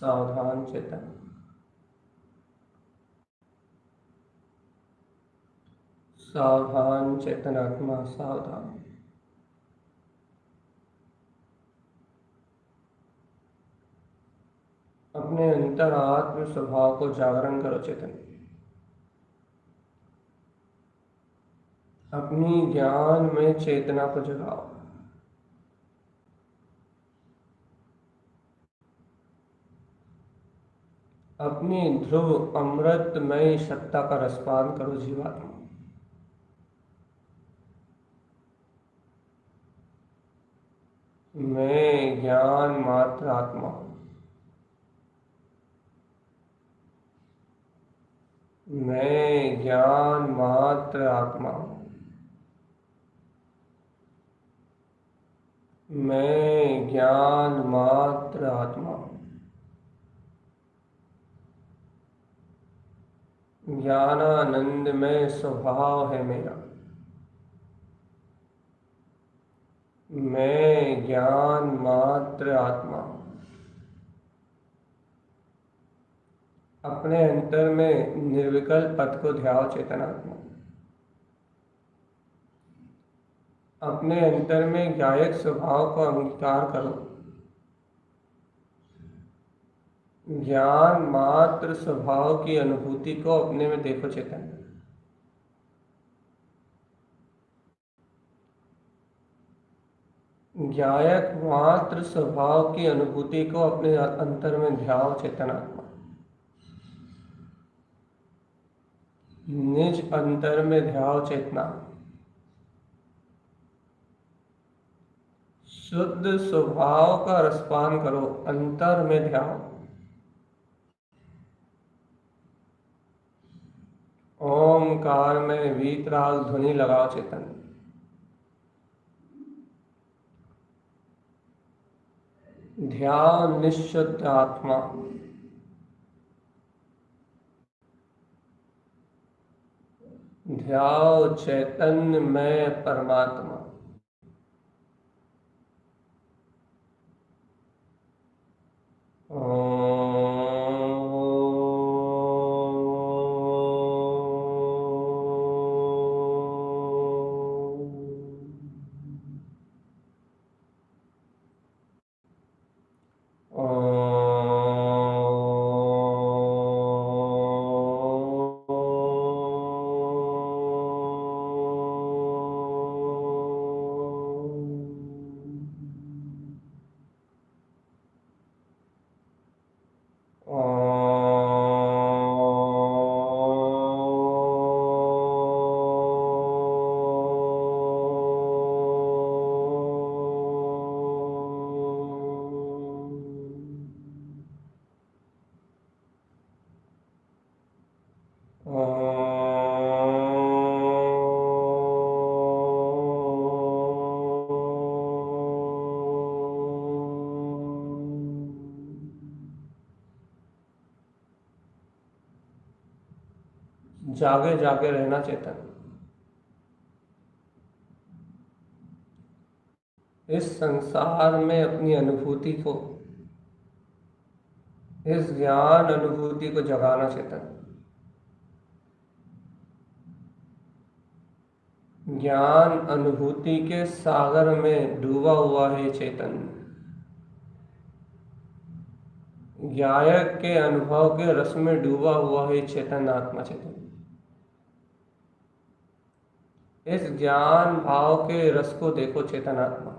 सावधान चेतन, सावधान चेतन आत्मा, सावधान। अपने अंतरात्म स्वभाव को जागरण करो चेतन। अपनी ज्ञान में चेतना को जगाओ। अपनी ध्रुव अमृतमय सत्ता का रसपान करो जीवात्मा। मैं ज्ञान मात्र आत्मा हूँ। मैं ज्ञान मात्र आत्मा हूँ। मैं ज्ञान मात्र आत्मा हूँ। ज्ञानानंद में स्वभाव है मेरा। मैं ज्ञान मात्र आत्मा हूँ। अपने अंतर में निर्विकल्प पद को ध्याओ चेतनात्मा। अपने अंतर में गायक स्वभाव को अंगीकार करो। ज्ञान मात्र स्वभाव की अनुभूति को अपने में देखो चेतन। गायक मात्र स्वभाव की अनुभूति को अपने अंतर में ध्याओ चेतनात्मा। निज अंतर में ध्याओ चेतना। शुद्ध स्वभाव का रसपान करो, अंतर में ध्याओ। ओमकार में वीतराग ध्वनि लगाओ चेतन। ध्यान निश्शुद्ध आत्मा। ध्याओ चैतन्य में परमात्मा। जागे जागे रहना चेतन। इस संसार में अपनी अनुभूति को इस ज्ञान अनुभूति को जगाना चेतन। ज्ञान अनुभूति के सागर में डूबा हुआ है चेतन। ज्ञायक के अनुभव के रस में डूबा हुआ है चेतन, आत्मा चेतन। इस ज्ञान भाव के रस को देखो चेतन आत्मा।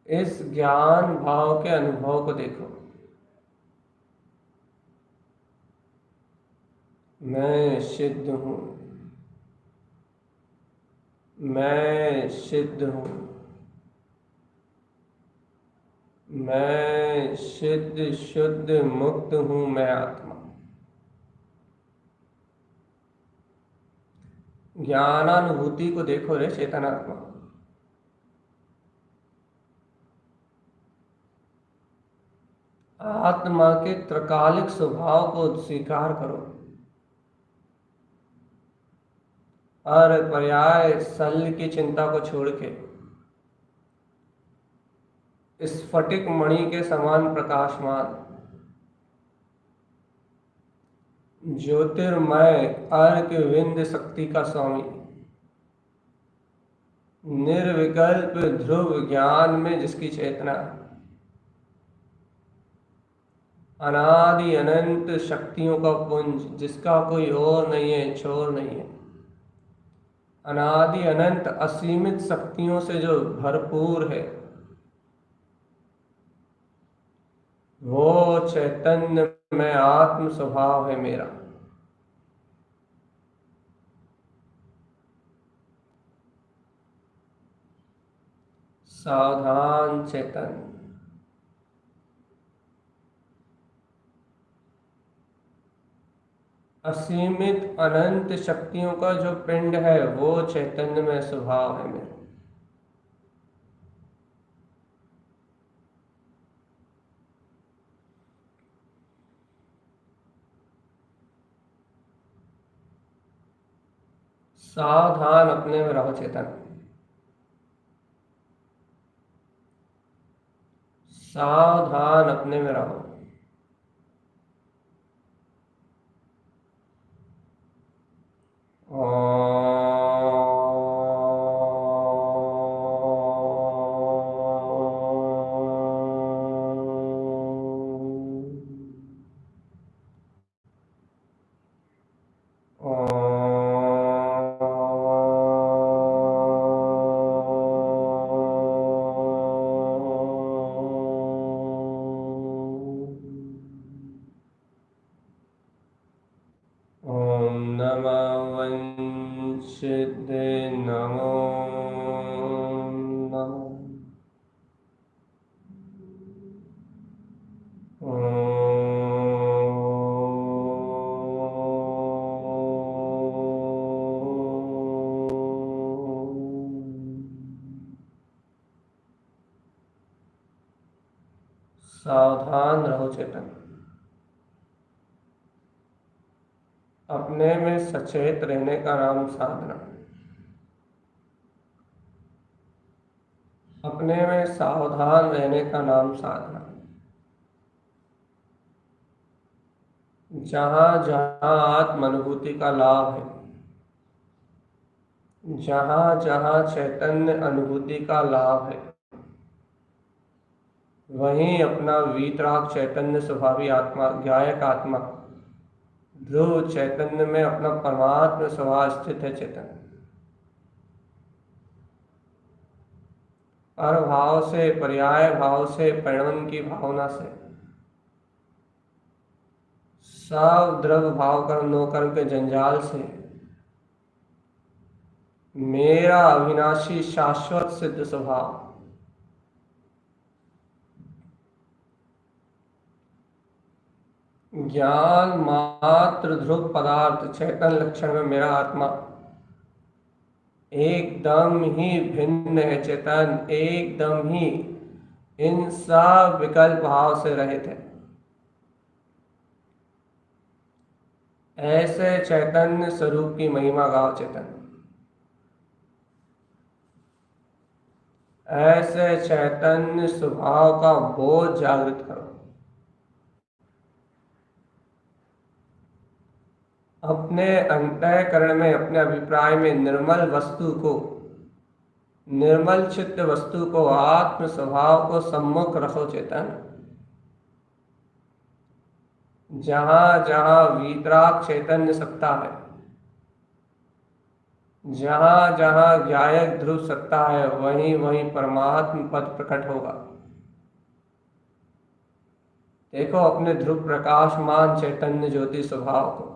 इस ज्ञान भाव के अनुभव को देखो। मैं सिद्ध हूँ, मैं सिद्ध हूँ, मैं सिद्ध शुद्ध मुक्त हूँ, मैं आत्मा। ज्ञानानुभूति को देखो रे चेतन आत्मा। आत्मा के त्रकालिक स्वभाव को स्वीकार करो। और पर्याय शल्य की चिंता को छोड़ के स्फटिक मणि के समान प्रकाशमान ज्योतिर्मय अर्क विंध्य शक्ति का स्वामी, निर्विकल्प ध्रुव ज्ञान में जिसकी चेतना, अनादि अनंत शक्तियों का पुंज जिसका कोई और नहीं है, छोर नहीं है, अनादि अनंत असीमित शक्तियों से जो भरपूर है, वो चैतन्य में आत्म स्वभाव है मेरा। सावधान चेतन। असीमित अनंत शक्तियों का जो पिंड है वो चैतन्य में स्वभाव है मेरा। सावधान अपने में रहो चेतन। सावधान अपने में रहो। ओम नमः वंशिते नमो नमः। सावधान रहो चेतन। अपने में सचेत रहने का नाम साधना। अपने में सावधान रहने का नाम साधना। जहाँ जहाँ आत्म अनुभूति का लाभ है, जहाँ जहाँ चैतन्य अनुभूति का लाभ है, वहीं अपना वीतराग चैतन्य स्वभावी आत्मा, ज्ञायक आत्मा ध्रुव चैतन्य में अपना परमात्म स्वभाव स्थित है चेतन। पर भाव से, पर्याय भाव से, परिणमन की भावना से, सब द्रव्य भाव कर्म नो कर्म के जंजाल से मेरा अविनाशी शाश्वत सिद्ध स्वभाव, ज्ञान मात्र ध्रुव पदार्थ चैतन लक्षण में मेरा आत्मा एकदम ही भिन्न है चेतन, एकदम ही इन सब विकल्प भाव से रहित है। ऐसे चैतन्य स्वरूप की महिमा गाओ चेतन। ऐसे चैतन्य स्वभाव का बोध जागृत करो। अपने अंतःकरण में, अपने अभिप्राय में निर्मल वस्तु को, निर्मल चित्त वस्तु को, आत्म स्वभाव को सम्मुख रखो चेतन। जहां जहां वीतराग चैतन्य सत्ता है, जहां जहां ज्ञायक ध्रुव सत्ता है, वहीं वहीं परमात्म पद प्रकट होगा। देखो अपने ध्रुव प्रकाशमान चैतन्य ज्योति स्वभाव को।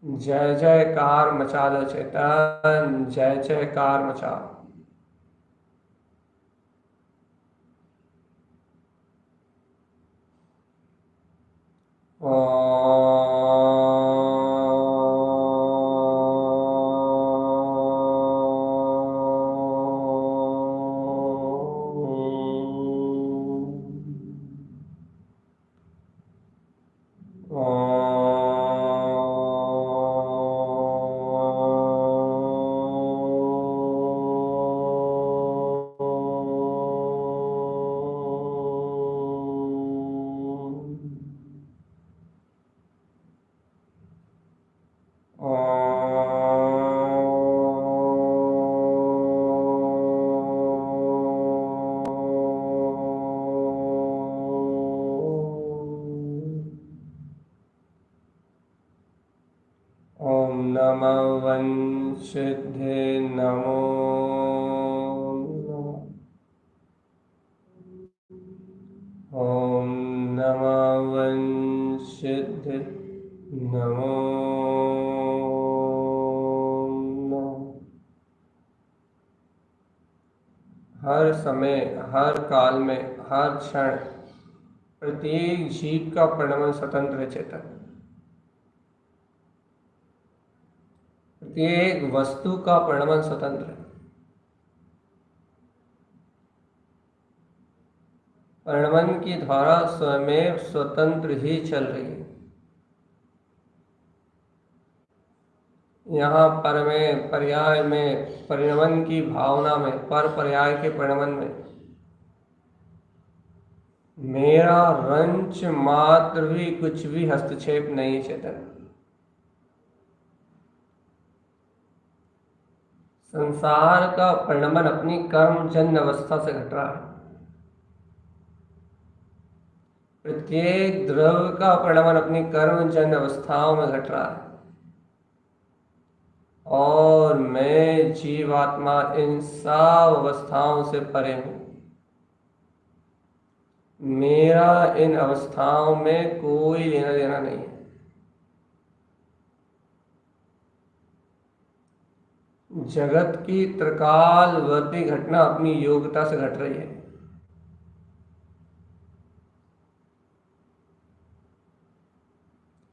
जय जयकार मचा लो चेतन, जय जयकार मचा। ओम नमः वंशिद्धे नमो नमः। ओम नमः वंशिद्धे नमो नमः। हर समय, हर काल में, हर क्षण प्रत्येक जीव का परिणमन स्वतंत्र है चेतन। प्रत्येक वस्तु का परिणमन स्वतंत्र है। परिणमन की धारा स्वयं स्वतंत्र ही चल रही है। यहाँ पर में, पर्याय में, परिणमन की भावना में, पर पर्याय के परिणमन में मेरा रंच मात्र भी कुछ भी हस्तक्षेप नहीं चेतन। संसार का परिणमन अपनी कर्मजन्य अवस्था से घट रहा है। प्रत्येक द्रव्य का परिणमन अपनी कर्मजन्य अवस्थाओं में घट रहा है, और मैं जीवात्मा इन सब अवस्थाओं से परे हूं। मेरा इन अवस्थाओं में कोई लेना देना नहीं है। जगत की त्रिकालवर्ती घटना अपनी योग्यता से घट रही है।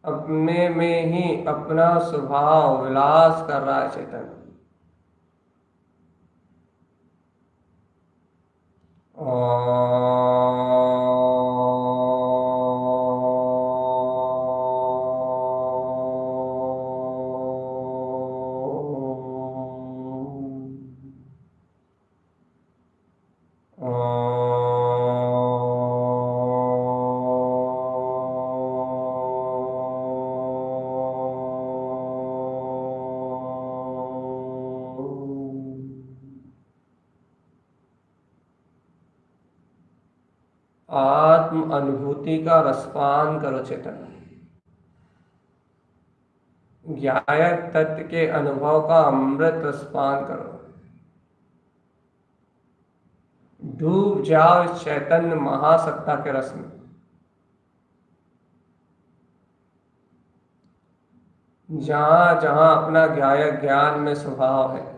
अपने में ही अपना स्वभाव विलास कर रहा है चेतन। आत्म अनुभूति का रसपान करो चेतन। ज्ञायक तत्व के अनुभव का अमृत रसपान करो। डूब जाओ इस चैतन्य महासत्ता के रस में। जहां जहां अपना ज्ञायक ज्ञान में स्वभाव है,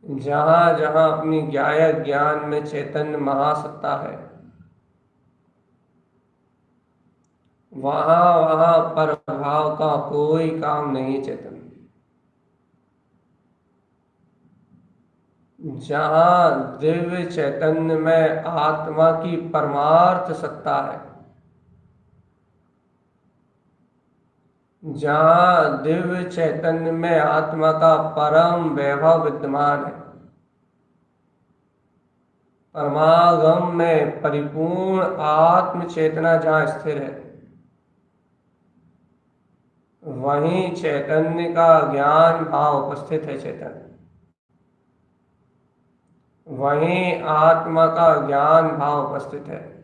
जहां जहां अपनी ज्ञायक ज्ञान में चैतन्य महासत्ता है, वहां वहां पर भाव का कोई काम नहीं चेतन। जहां दिव्य चैतन्य में आत्मा की परमार्थ सत्ता है, जहाँ दिव्य चैतन्य में आत्मा का परम वैभव विद्यमान है, परमागम में परिपूर्ण आत्म चेतना जहाँ स्थिर है, वहीं चैतन्य का ज्ञान भाव उपस्थित है। चैतन्य वहीं आत्मा का ज्ञान भाव उपस्थित है।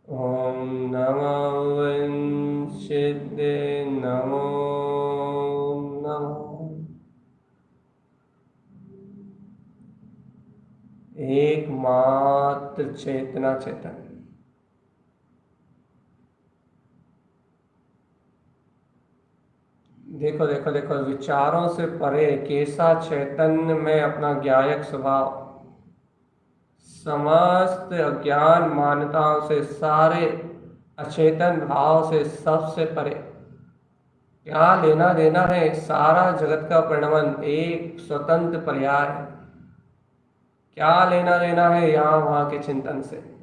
ओम नमो विंशतिे नमो नमः। एकमात्र चेतना चेतन। देखो देखो देखो, विचारों से परे कैसा चैतन्य में अपना ज्ञायक स्वभाव, समस्त अज्ञान मान्यताओं से, सारे अचेतन भाव से सबसे परे। क्या लेना देना है, सारा जगत का परिणमन एक स्वतंत्र पर्याय है। क्या लेना देना है यहाँ वहाँ के चिंतन से।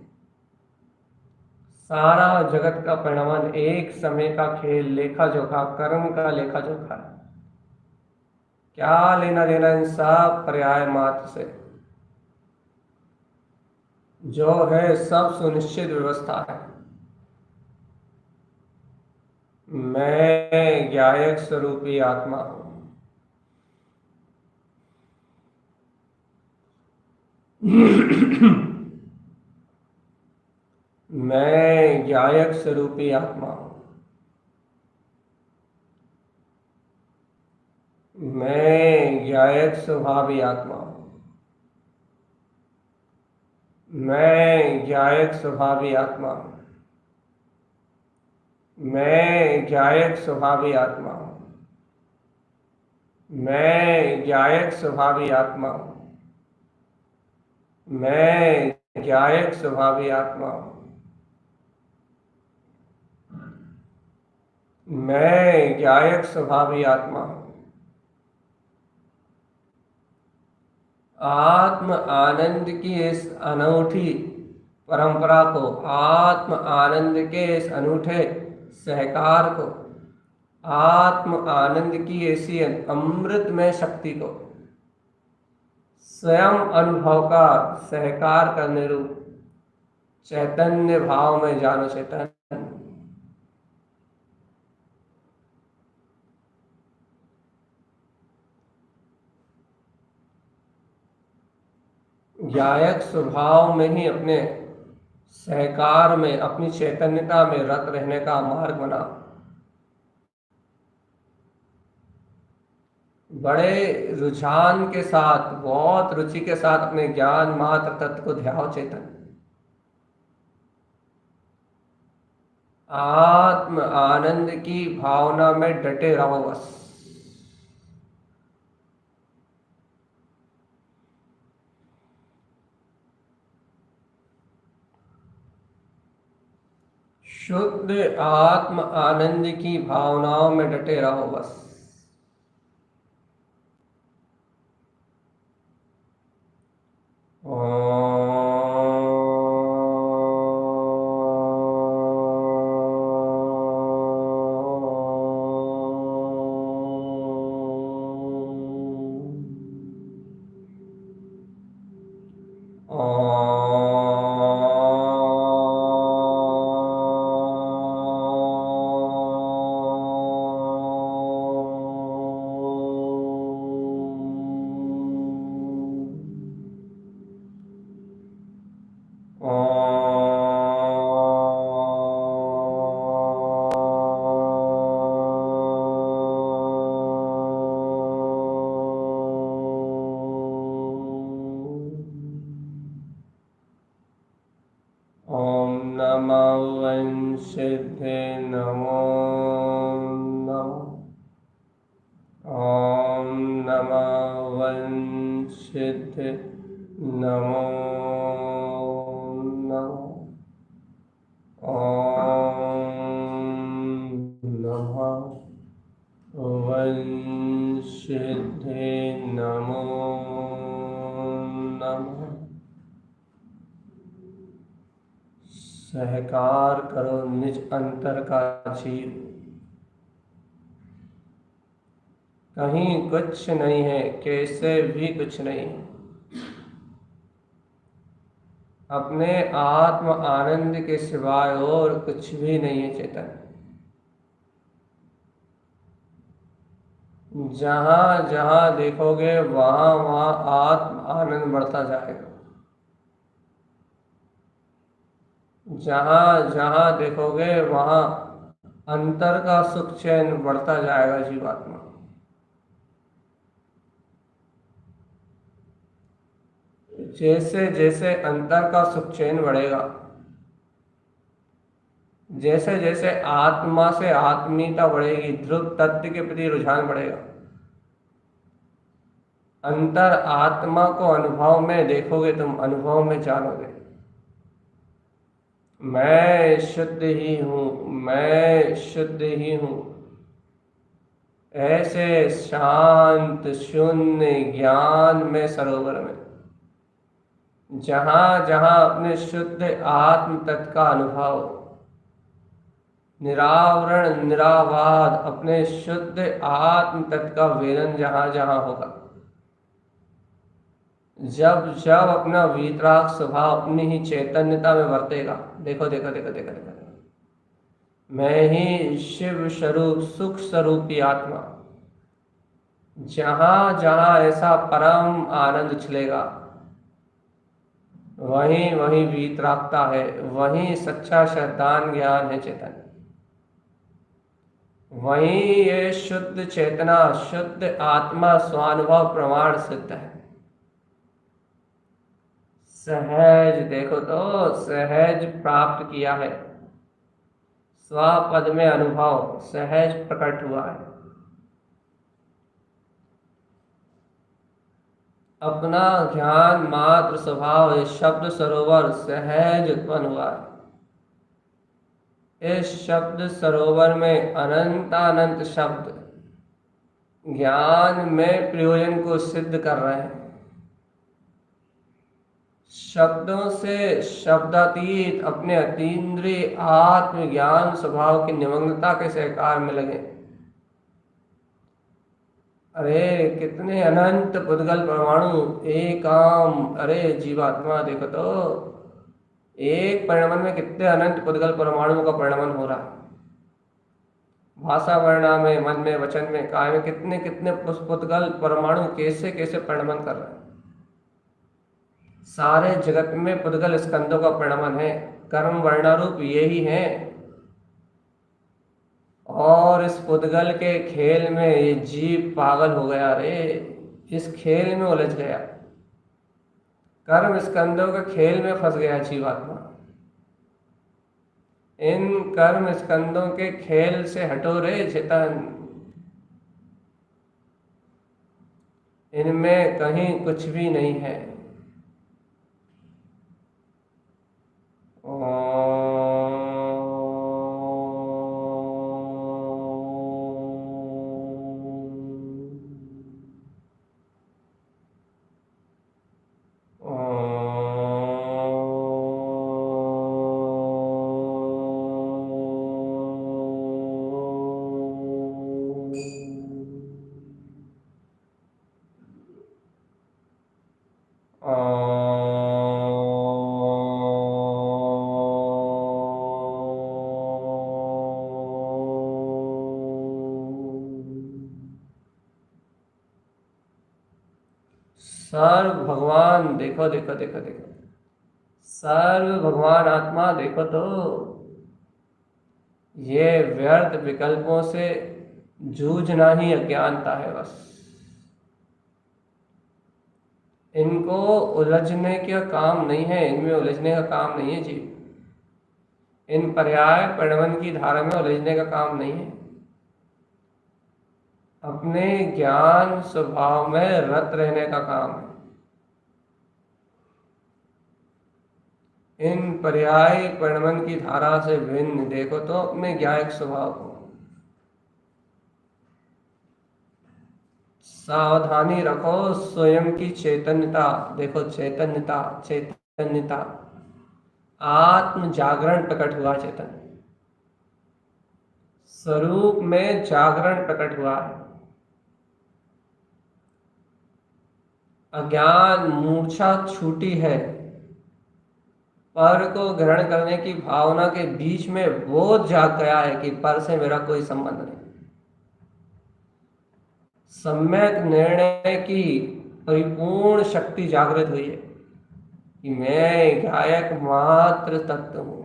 सारा जगत का परिणमन एक समय का खेल, लेखा जोखा, कर्म का लेखा जोखा है। क्या लेना देना इन सब पर्याय मात्र से। जो है सब सुनिश्चित व्यवस्था है। मैं ज्ञायक स्वरूपी आत्मा हूं। मैं ज्ञायक स्वरूपी आत्मा हूं। मैं ज्ञायक स्वभावी आत्मा हूं। मैं ज्ञायक स्वभावी आत्मा हूं। मैं ज्ञायक स्वभावी आत्मा हूं। मैं ज्ञायक स्वभावी आत्मा हूं। मैं ज्ञायक स्वभावी आत्मा हूं। मैं ज्ञायक स्वभावी आत्मा हूं। आत्म आनंद की इस अनूठी परंपरा को, आत्म आनंद के इस अनूठे सहकार को, आत्म आनंद की ऐसी अमृतमय शक्ति को स्वयं अनुभव का सहकार करने रूप चैतन्य भाव में जानो। चैतन्य ज्ञायक स्वभाव में ही अपने सहकार में, अपनी चैतन्यता में रत रहने का मार्ग बना। बड़े रुझान के साथ, बहुत रुचि के साथ अपने ज्ञान मात्र तत्व को ध्याओ। चेतन आत्म आनंद की भावना में डटे रहो बस। शुद्ध आत्म आनंद की भावनाओं में डटे रहो बस। सिद्धे नमो नमः। ॐ नमः वंशिद्धे नमो नमः। ॐ नमः वंशिद्धे नमो नमः। सहकार करो निज अंतर का जीव, कहीं कुछ नहीं है, कैसे भी कुछ नहीं है। अपने आत्म आनंद के सिवाय और कुछ भी नहीं है चेतन। जहां जहां देखोगे वहां वहां आत्म आनंद बढ़ता जाएगा। जहां जहां देखोगे वहां अंतर का सुख चैन बढ़ता जाएगा जीवात्मा। जैसे जैसे अंतर का सुख चैन बढ़ेगा, जैसे जैसे आत्मा से आत्मीयता बढ़ेगी, ध्रुव तत्व के प्रति रुझान बढ़ेगा। अंतर आत्मा को अनुभव में देखोगे, तुम अनुभव में जानोगे मैं शुद्ध ही हूं, मैं शुद्ध ही हूं। ऐसे शांत शून्य ज्ञान में सरोवर में जहां जहां अपने शुद्ध आत्म तत्व का अनुभव, निरावरण निरावाद अपने शुद्ध आत्म तत्व का वेदन जहां जहां होगा, जब जब अपना वीतराग स्वभाव अपनी ही चैतन्यता में वर्तेगा, देखो देखो देखो देखो देखो, मैं ही शिव स्वरूप सुख स्वरूपी आत्मा, जहां जहां ऐसा परम आनंद उछलेगा, वहीं वहीं वीतरागता है, वहीं सच्चा शैतान ज्ञान है चेतन। वहीं ये शुद्ध चेतना शुद्ध आत्मा स्वानुभव प्रमाण सिद्ध है। सहज देखो तो सहज प्राप्त किया है, स्वपद में अनुभव सहज प्रकट हुआ है। अपना ज्ञान मात्र स्वभाव इस शब्द सरोवर सहज उत्पन्न हुआ है। इस शब्द सरोवर में अनंत अनंत शब्द ज्ञान में प्रयोजन को सिद्ध कर रहे हैं। शब्दों से शब्दातीत अपने अतीन्द्रिय आत्मज्ञान स्वभाव की निमग्नता के सहकार में लगे। अरे कितने अनंत पुद्गल परमाणु एक आम, अरे जीवात्मा देखो तो एक परिणमन में कितने अनंत पुद्गल परमाणुओं का परिणमन हो रहा है। भाषा वर्णा में, मन में, वचन में, काय में कितने कितने पुद्गल परमाणु कैसे कैसे परिणमन कर रहे हैं। सारे जगत में पुद्गल स्कंदों का परिणमन है, कर्म वर्णारूप यही है। और इस पुद्गल के खेल में ये जीव पागल हो गया, रे इस खेल में उलझ गया, कर्म स्कंदों के खेल में फंस गया जीवात्मा। इन कर्म स्कंदों के खेल से हटो रे चेतन, इनमें कहीं कुछ भी नहीं है। सर्व भगवान देखो देखो देखो देखो, सर्व भगवान आत्मा देखो तो ये व्यर्थ विकल्पों से जूझना ही अज्ञानता है बस। इनको उलझने का काम नहीं है, इनमें उलझने का काम नहीं है जीव। इन पर्याय प्रणवन की धारा में उलझने का काम नहीं है। अपने ज्ञान स्वभाव में रत रहने का काम है। इन पर्याय प्रणवन की धारा से भिन्न देखो तो अपने ज्ञायक स्वभाव को। सावधानी रखो स्वयं की चैतन्यता। देखो चैतन्यता, चैतन्यता आत्म जागरण प्रकट हुआ। चेतन स्वरूप में जागरण प्रकट हुआ है। अज्ञान मूर्छा छूटी है। पर को ग्रहण करने की भावना के बीच में बोध जाग गया है कि पर से मेरा कोई संबंध नहीं। सम्यक निर्णय की परिपूर्ण शक्ति जागृत हुई है कि मैं गायक मात्र तत्व हूं।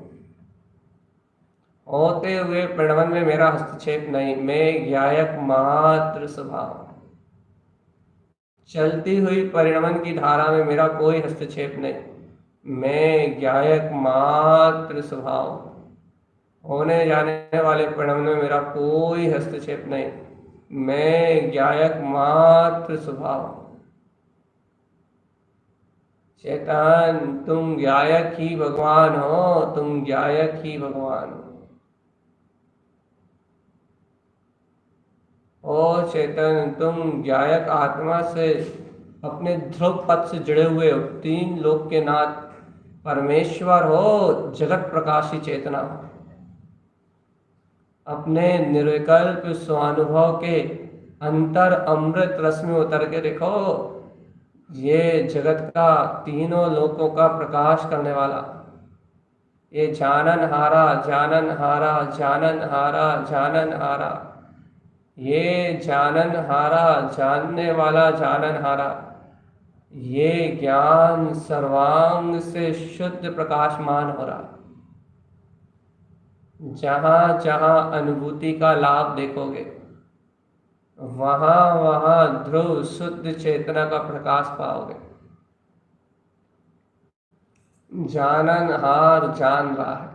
होते हुए प्रणवन में मेरा हस्तक्षेप नहीं, मैं गायक मात्र स्वभाव। चलती हुई परिणमन की धारा में मेरा कोई हस्तक्षेप नहीं, मैं गायक मात्र स्वभाव। होने जाने वाले परिणमन में मेरा कोई हस्तक्षेप नहीं, मैं गायक मात्र स्वभाव। चेतन तुम गायक ही भगवान हो, तुम गायक ही भगवान हो। ओ चेतन तुम गायक आत्मा से अपने ध्रुव पथ से जुड़े हुए हो, तीन लोक के नाथ परमेश्वर हो, जगत प्रकाशी चेतना हो। अपने निर्विकल्प स्वानुभव के अंतर अमृत रस में उतर के देखो, ये जगत का तीनों लोकों का प्रकाश करने वाला, ये जानन हारा जानन हारा जानन हारा जानन हारा, ये जानन हारा जानने वाला जानन हारा, ये ज्ञान सर्वांग से शुद्ध प्रकाशमान हो रहा। जहां जहां अनुभूति का लाभ देखोगे, वहां वहां ध्रुव शुद्ध चेतना का प्रकाश पाओगे। जानन हार जान रहा है,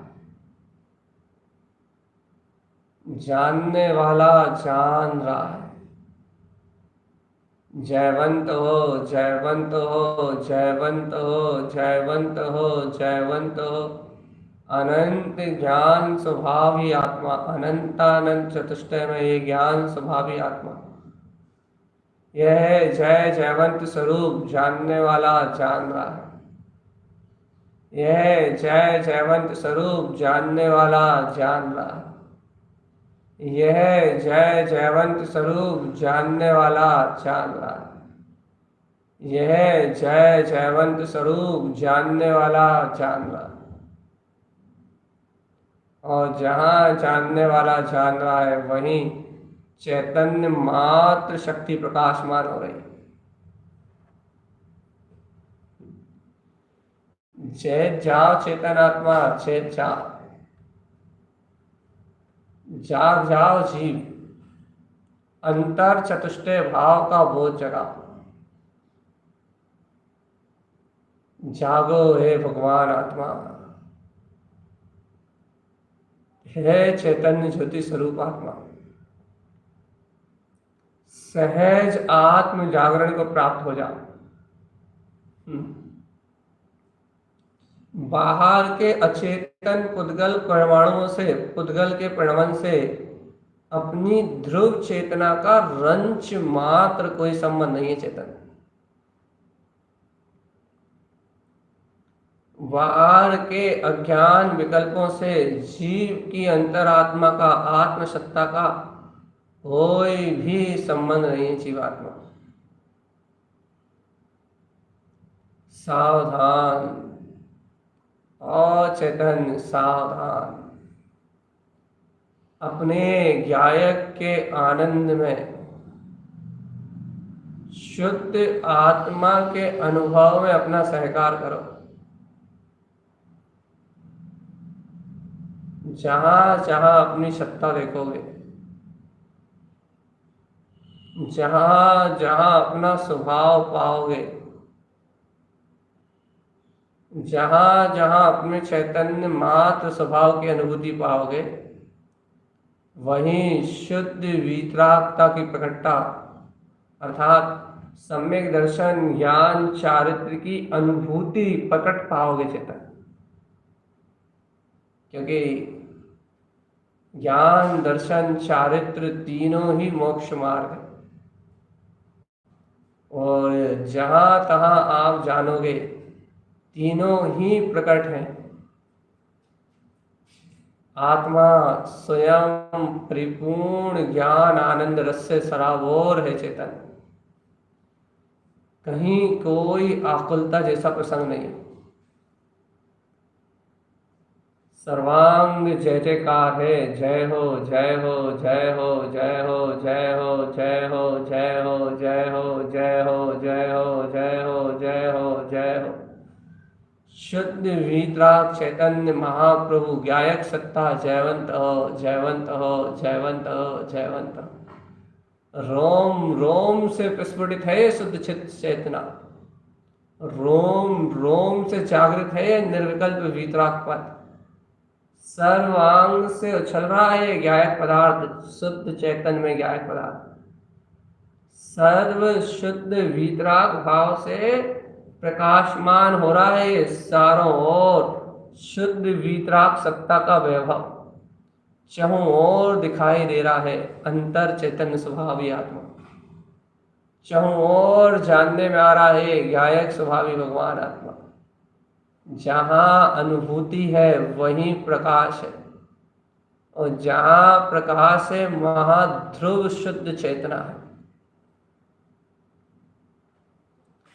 जानने वाला जान रहा है। जयवंत हो जयवंत हो जयवंत हो जयवंत हो जयवंत हो। अनंत ज्ञान स्वभावी आत्मा, अनंतानंत चतुष्टय में ये ज्ञान स्वभावी आत्मा, यह है जय जयवंत स्वरूप जानने वाला जान रहा है। यह जय जयवंत स्वरूप जानने वाला जान रहा है। यह जय जयवंत स्वरूप जानने वाला जान रहा है। यह जय जयवंत स्वरूप जानने वाला जान रहा है। और जहां जानने वाला जान रहा है, वहीं चैतन्य मात्र शक्ति प्रकाशमान हो रही है। जय जाओ चेतन आत्मा, जय जाओ, जाग जाओ जीव, अंतर चतुष्टय भाव का बोध जगा। जागो हे भगवान आत्मा, हे चैतन्य ज्योति स्वरूप आत्मा। सहज आत्म जागरण को प्राप्त हो जाओ। बाहर के अचेतन पुद्गल परमाणुओं से, पुद्गल के प्रणवन से अपनी ध्रुव चेतना का रंच मात्र कोई संबंध नहीं है। चेतन बाहर के अज्ञान विकल्पों से जीव की अंतरात्मा का, आत्मसत्ता का कोई भी संबंध नहीं है। जीवात्मा सावधान, और चेतन सावधान, अपने गायक के आनंद में, शुद्ध आत्मा के अनुभव में अपना सहकार करो। जहां जहां अपनी सत्ता देखोगे, जहां जहां अपना स्वभाव पाओगे, जहाँ जहाँ अपने चैतन्य मात्र स्वभाव की अनुभूति पाओगे, वहीं शुद्ध वीतरागता की प्रकटता अर्थात सम्यक दर्शन ज्ञान चारित्र की अनुभूति प्रकट पाओगे चेतन। क्योंकि ज्ञान दर्शन चारित्र तीनों ही मोक्ष मार्ग है, और जहाँ तहाँ आप जानोगे तीनों ही प्रकट हैं। आत्मा स्वयं परिपूर्ण ज्ञान आनंद रस से सराबोर है चेतन। कहीं कोई आकुलता जैसा प्रसंग नहीं है। सर्वांग जय जयकार है। जय हो जय हो जय हो जय हो जय हो जय हो जय हो जय हो जय हो जय हो जय हो जय हो जय हो। शुद्ध वीतराग चैतन्य महाप्रभु गायक सत्ता जयवंत हो जयवंत हो जयवंत हो जयवंत हो। रोम रोम से प्रस्फुटित है शुद्ध चित्त चेतना। रोम रोम से जागृत है निर्विकल्प वीतराग पद। सर्वांग से उछल रहा है ज्ञायक पदार्थ शुद्ध चैतन्य में ज्ञायक पदार्थ। सर्व शुद्ध वीतराग भाव से प्रकाशमान हो रहा है चारों ओर। शुद्ध वीतराग सत्ता का वैभव चहुं ओर दिखाई दे रहा है। अंतर चैतन्य स्वभावी आत्मा चहुं ओर जानने में आ रहा है गायक स्वभावी भगवान आत्मा। जहाँ अनुभूति है वहीं प्रकाश है, और जहाँ प्रकाश है वहाँ ध्रुव शुद्ध चेतना है।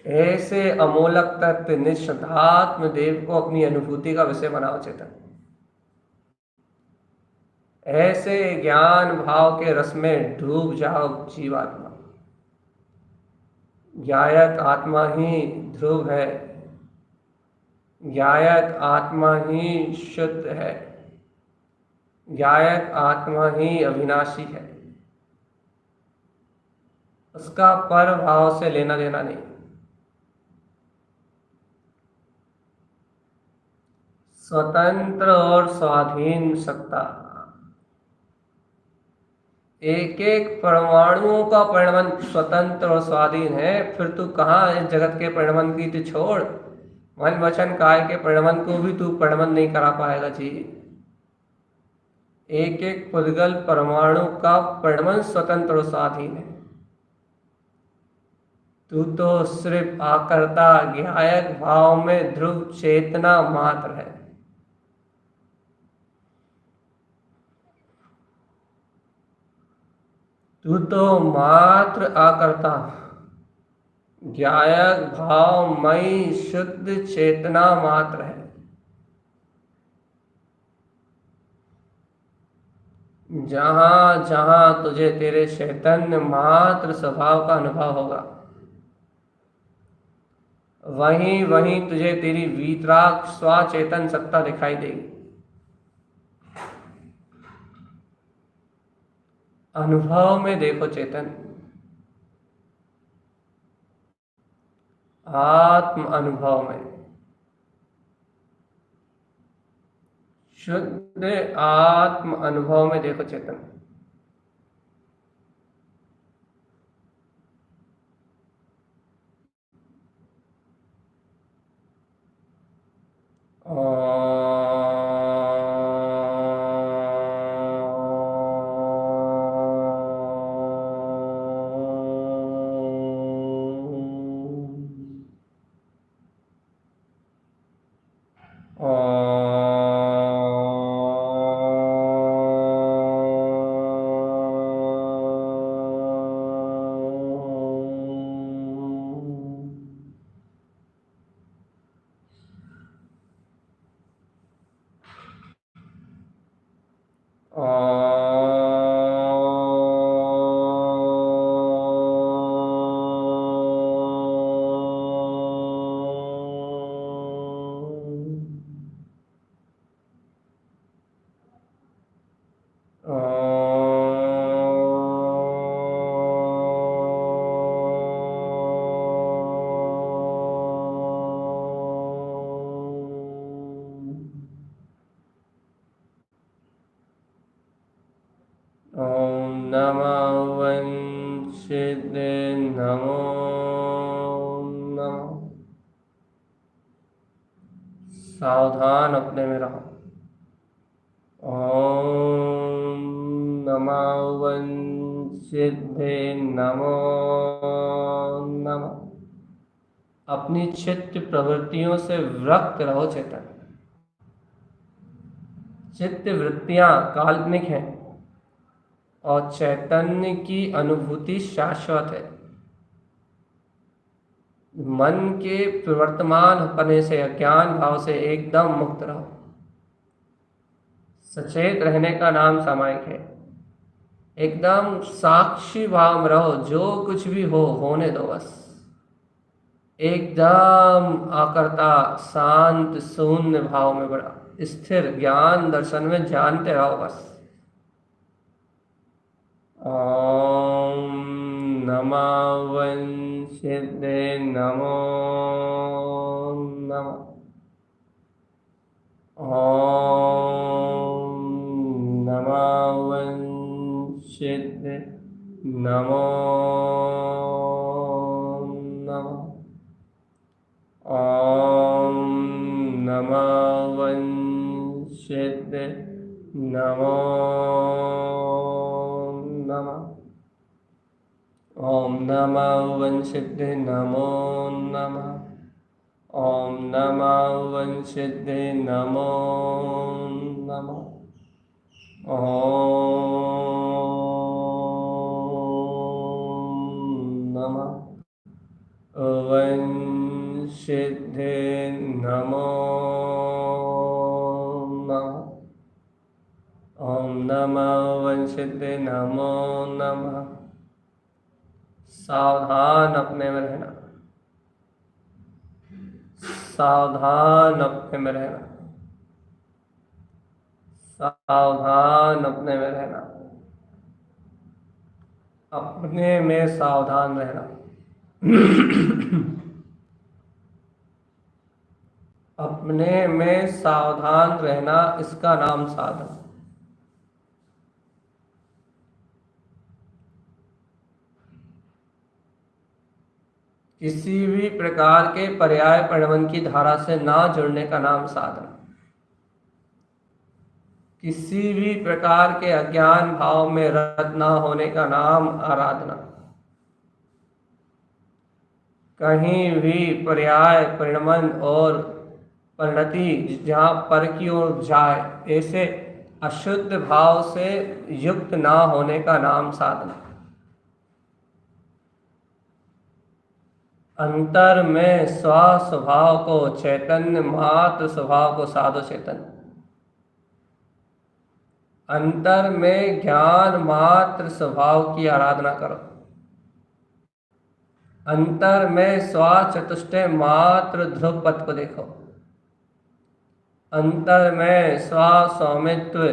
ऐसे अमोलक तत्व निष्ठात्म देव को अपनी अनुभूति का विषय बनाओ चेतन। ऐसे ज्ञान भाव के रस में डूब जाओ जीवात्मा। गायक आत्मा ही ध्रुव है, गायक आत्मा ही शुद्ध है, गायक आत्मा ही अविनाशी है। उसका पर भाव से लेना देना नहीं। स्वतंत्र और स्वाधीन सत्ता। एक एक परमाणुओं का परिणमन स्वतंत्र और स्वाधीन है। फिर तू कहाँ इस जगत के परिणमन की तू छोड़, मन वचन काय के परिणमन को भी तू परिणमन नहीं करा पाएगा जी। एक एक पुद्गल परमाणु का परिणमन स्वतंत्र और स्वाधीन है। तू तो सिर्फ आकर्ता ज्ञायक भाव में ध्रुव चेतना मात्र है। तू तो मात्र आकर्ता ज्ञायक भावमयी शुद्ध चेतना मात्र है। जहां जहां तुझे तेरे चैतन्य मात्र स्वभाव का अनुभव होगा, वहीं वहीं तुझे तेरी वीतराग स्वचेतन सत्ता दिखाई देगी। अनुभव में देखो चेतन, आत्म अनुभव में शुद्ध आत्म अनुभव में देखो चेतन। सिद्धे नमो नमः। सावधान अपने में रहो। ओम नमः सिद्धे नमो नमः। अपनी चित्त प्रवृत्तियों से विरक्त रहो चेतन। चित्त वृत्तियां काल्पनिक हैं और चैतन्य की अनुभूति शाश्वत है। मन के प्रवर्तमान होने से अज्ञान भाव से एकदम मुक्त रहो। सचेत रहने का नाम सामायिक है। एकदम साक्षी भाव में रहो, जो कुछ भी हो होने दो बस। एकदम आकर्ता शांत शून्य भाव में बड़ा स्थिर ज्ञान दर्शन में जानते रहो बस। ओम नमः सिद्धे नमो नमः। ओम नमः सिद्धे नमो नमः। ओम नमः सिद्धे नमो नमः। ओम नमः सिद्धे नमो नमः। ओम नमः सिद्धे नमो नमः। ओम नमः सिद्धे नमो नमः। ओम नमः सिद्धे नमो नमः। सावधान अपने में रहना। सावधान अपने में रहना। सावधान अपने में रहना। अपने में सावधान रहना। अपने में सावधान रहना, इसका नाम साधन। किसी भी प्रकार के पर्याय परिणमन की धारा से ना जुड़ने का नाम साधन। किसी भी प्रकार के अज्ञान भाव में रत ना होने का नाम आराधना। कहीं भी पर्याय परिणमन और परिणति जहाँ पर की ओर जाए, ऐसे अशुद्ध भाव से युक्त ना होने का नाम साधना। अंतर में स्व स्वभाव को, चैतन्य मात्र स्वभाव को साधो चेतन। अंतर में ज्ञान मात्र स्वभाव की आराधना करो। अंतर में स्व चतुष्टय मात्र ध्रुव पथ को देखो। अंतर में स्व स्वामित्व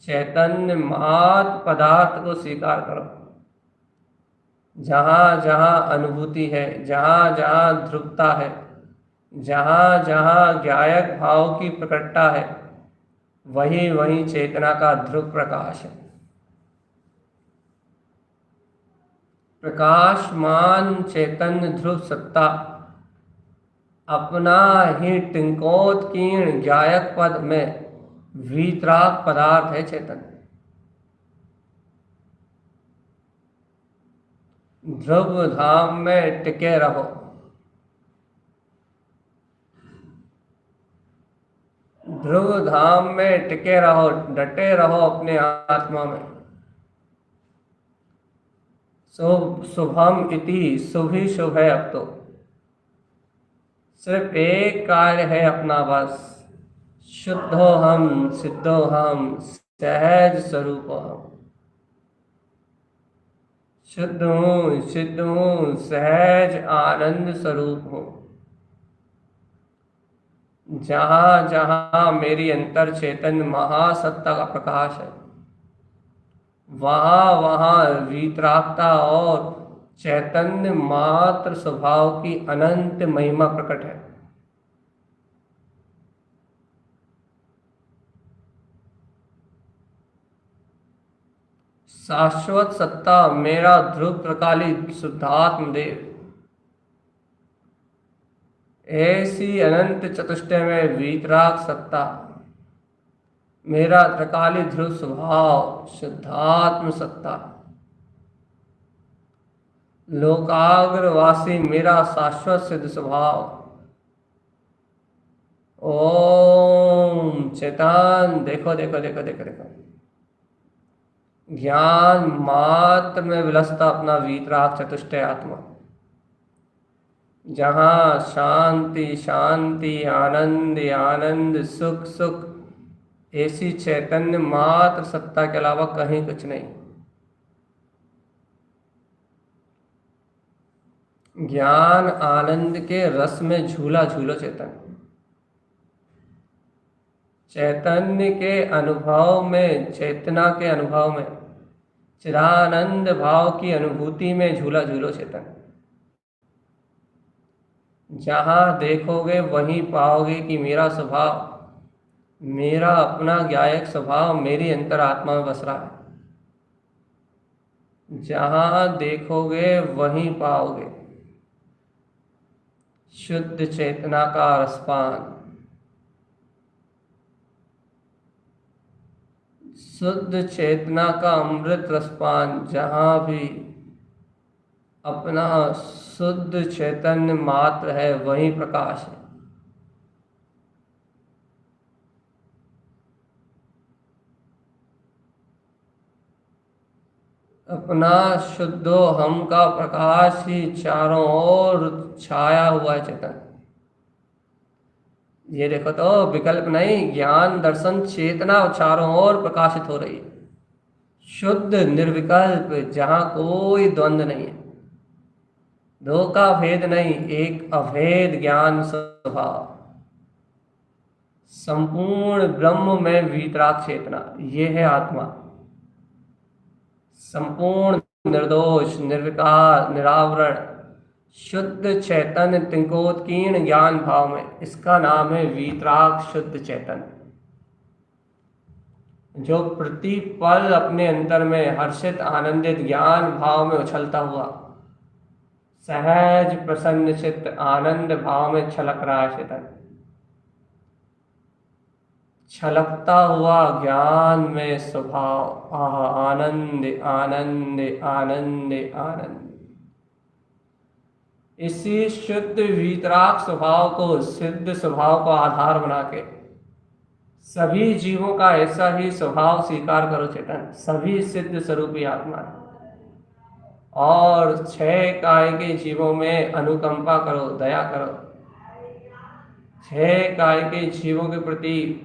चैतन्य मात्र पदार्थ को स्वीकार करो। जहाँ जहाँ अनुभूति है, जहाँ जहाँ ध्रुवता है, जहाँ जहाँ ज्ञायक भाव की प्रकटता है, वही वही चेतना का ध्रुव प्रकाश है। प्रकाशमान चैतन्य ध्रुव सत्ता अपना ही टिंकोत्कीर्ण ज्ञायक पद में वीतराग पदार्थ है चेतन। ध्रुव धाम में टिके रहो। ध्रुव धाम में टिके रहो, डटे रहो अपने आत्मा में। शुभम इति, शुभ ही शुभ है। अब तो सिर्फ एक कार्य है अपना बस, शुद्धो हम सिद्धो हम सहज स्वरूप हम। शुद्ध हूँ, सिद्ध हूँ, सहज आनंद स्वरूप हूँ। जहाँ जहाँ मेरी अंतर चेतन महासत्ता का प्रकाश है, वहाँ वहाँ वीतरागता और चैतन्य मात्र स्वभाव की अनंत महिमा प्रकट है। शाश्वत सत्ता मेरा ध्रुव प्रकालित शुद्धात्म देव, ऐसी अनंत चतुष्टय में वीतराग सत्ता मेरा त्रिकाली ध्रुव स्वभाव शुद्धात्म सत्ता, लोकाग्रवासी मेरा शाश्वत सिद्ध स्वभाव। ओम चेतन देखो देखो देखो देखो देखो, ज्ञान मात्र में विलसता अपना वीतराग चतुष्टय आत्मा, जहाँ शांति शांति आनंद आनंद सुख सुख, ऐसी चैतन्य मात्र सत्ता के अलावा कहीं कुछ नहीं। ज्ञान आनंद के रस में झूला झूलो चैतन्य, चैतन्य के अनुभव में, चेतना के अनुभव में, चिदानंद भाव की अनुभूति में झूला झूलो चैतन्य। जहाँ देखोगे वहीं पाओगे कि मेरा स्वभाव, मेरा अपना ज्ञायक स्वभाव मेरी अंतरात्मा में बस रहा है। जहाँ देखोगे वहीं पाओगे शुद्ध चेतना का रसपान, शुद्ध चेतना का अमृत रसपान। जहाँ भी अपना शुद्ध चैतन्य मात्र है वहीं प्रकाश है। अपना शुद्धो हम का प्रकाश ही चारों ओर छाया हुआ है चेतन। ये देखो तो विकल्प नहीं, ज्ञान दर्शन चेतना चारों ओर प्रकाशित हो रही है, शुद्ध निर्विकल्प, जहां कोई द्वंद्व नहीं है, दो का भेद नहीं, एक अभेद ज्ञान स्वभाव, संपूर्ण ब्रह्म में वीतराग चेतना, ये है आत्मा। संपूर्ण निर्दोष निर्विकार निरावरण शुद्ध चैतन्य तिंकोत्कीर्ण ज्ञान भाव में, इसका नाम है वीतराग शुद्ध चैतन्य, जो प्रतिपल अपने अंतर में हर्षित आनंदित ज्ञान भाव में उछलता हुआ सहज प्रसन्न चित्त आनंद भाव में छलक रहा है चेतन, छलकता हुआ ज्ञान में स्वभाव, आह आनंद आनंद आनंद आनंद। इसी शुद्ध वीतराग स्वभाव को, सिद्ध स्वभाव को आधार बना के सभी जीवों का ऐसा ही स्वभाव स्वीकार करो चेतन, सभी सिद्ध स्वरूपी आत्मा है। और छह काय के जीवों में अनुकंपा करो, दया करो, छह काय के जीवों के प्रति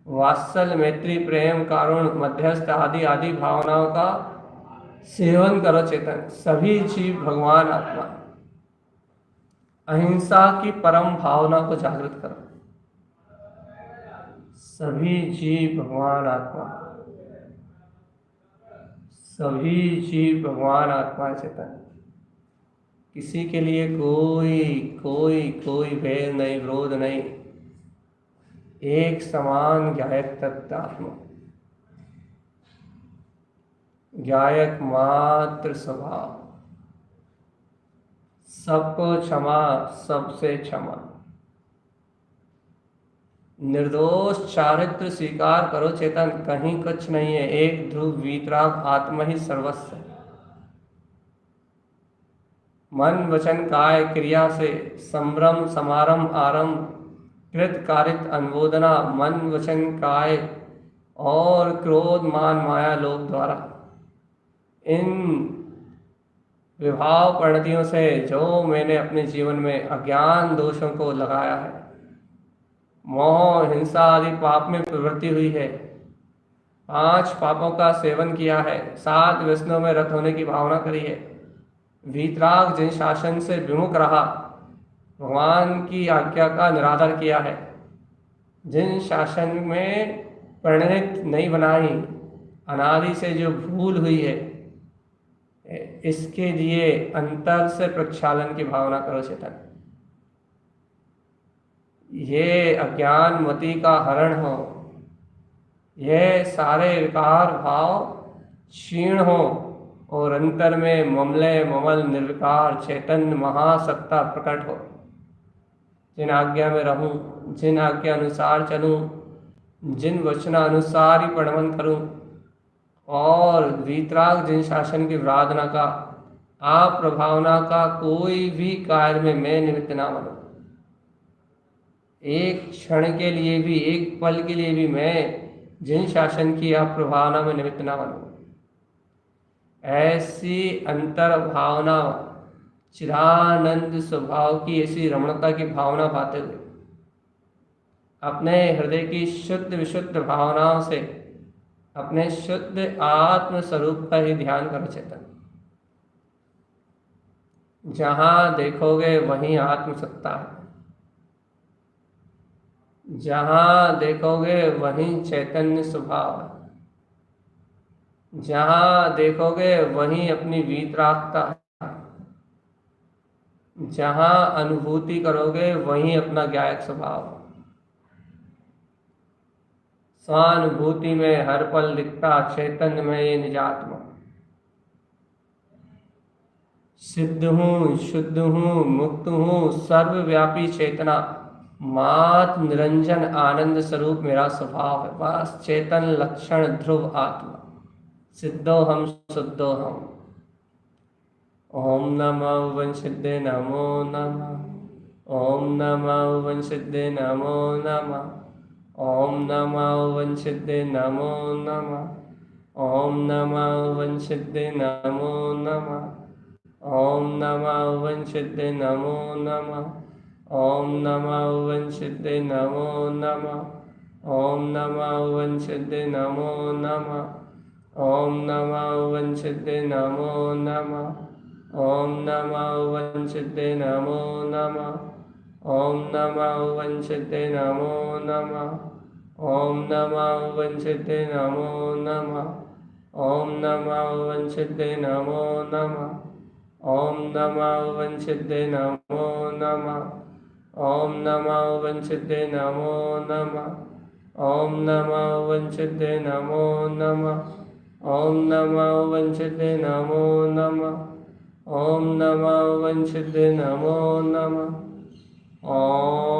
वात्सल मैत्री प्रेम कारुण मध्यस्थ आदि आदि भावनाओं का सेवन करो चेतन, सभी जीव भगवान आत्मा। अहिंसा की परम भावना को जागृत करो, सभी जीव भगवान आत्मा, सभी जीव भगवान आत्मा चेतन। किसी के लिए कोई कोई कोई भेद नहीं, विरोध नहीं, एक समान ज्ञायक तत्व आत्मा, ज्ञायक मात्र स्वभाव, सबको क्षमा सबसे क्षमा, निर्दोष चारित्र स्वीकार करो चेतन, कहीं कुछ नहीं है, एक ध्रुव वीतराग आत्मा ही सर्वस्व है। मन वचन काय क्रिया से संभ्रम समारंभ आरंभ कृत कारित अनुमोदना, मन वचन काय और क्रोध मान माया लोभ द्वारा, इन विभाव परिणतियों से जो मैंने अपने जीवन में अज्ञान दोषों को लगाया है, मोह हिंसा आदि पाप में प्रवृत्ति हुई है, 5 पापों का सेवन किया है, 7 व्यसनों में रत होने की भावना करी है, वीतराग जिन शासन से विमुख रहा, भगवान की आज्ञा का निरादर किया है, जिन शासन में परिणत नहीं बनाई, अनादि से जो भूल हुई है, इसके लिए अंतर से प्रक्षालन की भावना करो चेतन। ये अज्ञान मति का हरण हो, यह सारे विकार भाव क्षीण हो और अंतर में ममलय ममल निर्विकार चैतन्य महासत्ता प्रकट हो। जिन आज्ञा में रहूं, जिन आज्ञा अनुसार चलूं, जिन वचनानुसार ही प्रणमन करूं और वीतराग जिन शासन की आराधना का आप प्रभावना का कोई भी कार्य में मैं निमित्त ना बनूं। एक क्षण के लिए भी, एक पल के लिए भी मैं जिन शासन की आप प्रभावना में निमित्त ना बनूं। ऐसी अंतर भावना, चिदानंद स्वभाव की ऐसी रमणता की भावना पाते हुए अपने हृदय की शुद्ध विशुद्ध भावनाओं से अपने शुद्ध आत्म स्वरूप का ही ध्यान करो चेतन। जहां देखोगे वहीं आत्मसत्ता है, जहां देखोगे वहीं चैतन्य स्वभाव है, जहां देखोगे वहीं अपनी वीतरागता है, जहां अनुभूति करोगे वहीं अपना ज्ञायक स्वभाव है। स्वानुभूति में हर पल दिखता चैतन्य में ये निजात्मा। सिद्ध हूँ, शुद्ध हूँ, मुक्त हूँ, सर्वव्यापी चेतना, मात निरंजन आनंद स्वरूप मेरा स्वभाव है। बस चेतन लक्षण ध्रुव आत्मा। सिद्धो हम शुद्धो हम। ओम नमः वंशिद्धे नमो नमः। ओम नमः वंशिद्धे नमो नमः। ओम नमः वंशिद्धे नमो नमः। ओम नमः वंशिद्धे नमो नमः। ओम नमः वंशिद्धे नमो नमः। ओम नमः वंशिद्धे नमो नमः। ओम नमः वंशिद्धे नमो नमः। ओम नमः वंशिद्धे नमो नमः। ओम नमः वंशिद्धे नमो नमः। ओम नमः वंशिद्धे नमो नमः। ओम नमः वंशिद्धे नमो नमः। ओम नमः वंशिद्धे नमो नमः। ओम नमः वंशिद्धे नमो नमः। ओम नमः वंशिद्धे नमो नमः। ओम नमः वंशिद्धे नमो नमः। ओम नमः वंशिद्धे नमो नमः। ओम नमः वंशिद्धे नमो नमः। ओम